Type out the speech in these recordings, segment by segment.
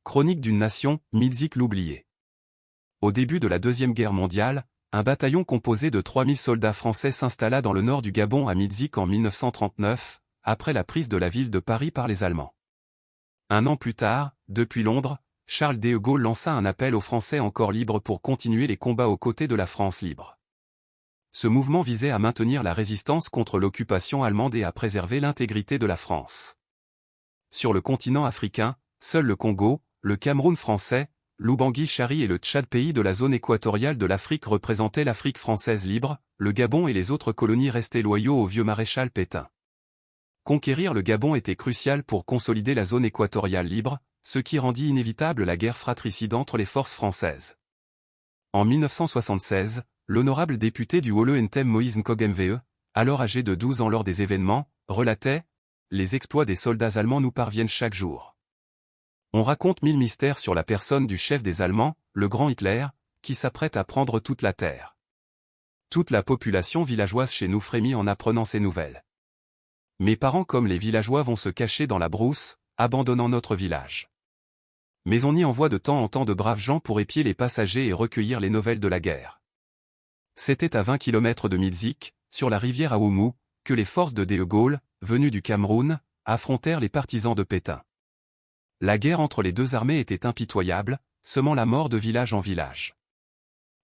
Chronique d'une nation, Midzik l'oublié. Au début de la Deuxième Guerre mondiale, un bataillon composé de 3000 soldats français s'installa dans le nord du Gabon à Midzik en 1939, après la prise de la ville de Paris par les Allemands. Un an plus tard, depuis Londres, Charles de Gaulle lança un appel aux Français encore libres pour continuer les combats aux côtés de la France libre. Ce mouvement visait à maintenir la résistance contre l'occupation allemande et à préserver l'intégrité de la France. Sur le continent africain, seul le Congo, le Cameroun français, l'Oubangui-Chari et le Tchad, pays de la zone équatoriale de l'Afrique, représentaient l'Afrique française libre, le Gabon et les autres colonies restaient loyaux au vieux maréchal Pétain. Conquérir le Gabon était crucial pour consolider la zone équatoriale libre, ce qui rendit inévitable la guerre fratricide entre les forces françaises. En 1976, l'honorable député du Haut-le-Ntem Moïse Nkogemvee, alors âgé de 12 ans lors des événements, relatait « Les exploits des soldats allemands nous parviennent chaque jour. On raconte 1000 mystères sur la personne du chef des Allemands, le grand Hitler, qui s'apprête à prendre toute la terre. Toute la population villageoise chez nous frémit en apprenant ces nouvelles. Mes parents comme les villageois vont se cacher dans la brousse, abandonnant notre village. Mais on y envoie de temps en temps de braves gens pour épier les passagers et recueillir les nouvelles de la guerre. » C'était à 20 km de Midzik, sur la rivière Aoumou, que les forces de De Gaulle, venues du Cameroun, affrontèrent les partisans de Pétain. La guerre entre les deux armées était impitoyable, semant la mort de village en village.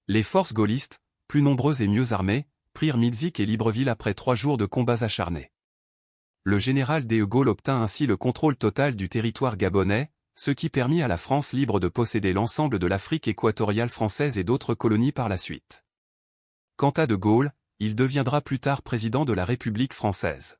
Les forces gaullistes, plus nombreuses et mieux armées, prirent Midzik et Libreville après 3 jours de combats acharnés. Le général De Gaulle obtint ainsi le contrôle total du territoire gabonais, ce qui permit à la France libre de posséder l'ensemble de l'Afrique équatoriale française et d'autres colonies par la suite. Quant à De Gaulle, il deviendra plus tard président de la République française.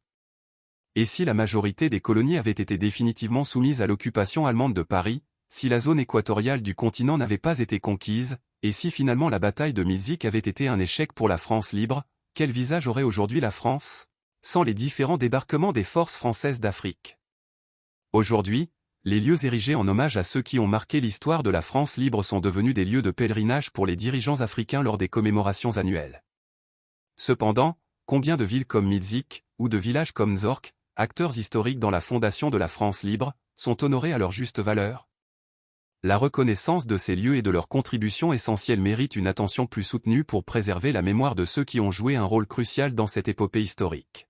Et si la majorité des colonies avaient été définitivement soumises à l'occupation allemande de Paris, si la zone équatoriale du continent n'avait pas été conquise, et si finalement la bataille de Midzik avait été un échec pour la France libre, quel visage aurait aujourd'hui la France, sans les différents débarquements des forces françaises d'Afrique? Aujourd'hui, les lieux érigés en hommage à ceux qui ont marqué l'histoire de la France libre sont devenus des lieux de pèlerinage pour les dirigeants africains lors des commémorations annuelles. Cependant, combien de villes comme Midzik, ou de villages comme Nzork, acteurs historiques dans la fondation de la France libre, sont honorés à leur juste valeur? La reconnaissance de ces lieux et de leurs contributions essentielles mérite une attention plus soutenue pour préserver la mémoire de ceux qui ont joué un rôle crucial dans cette épopée historique.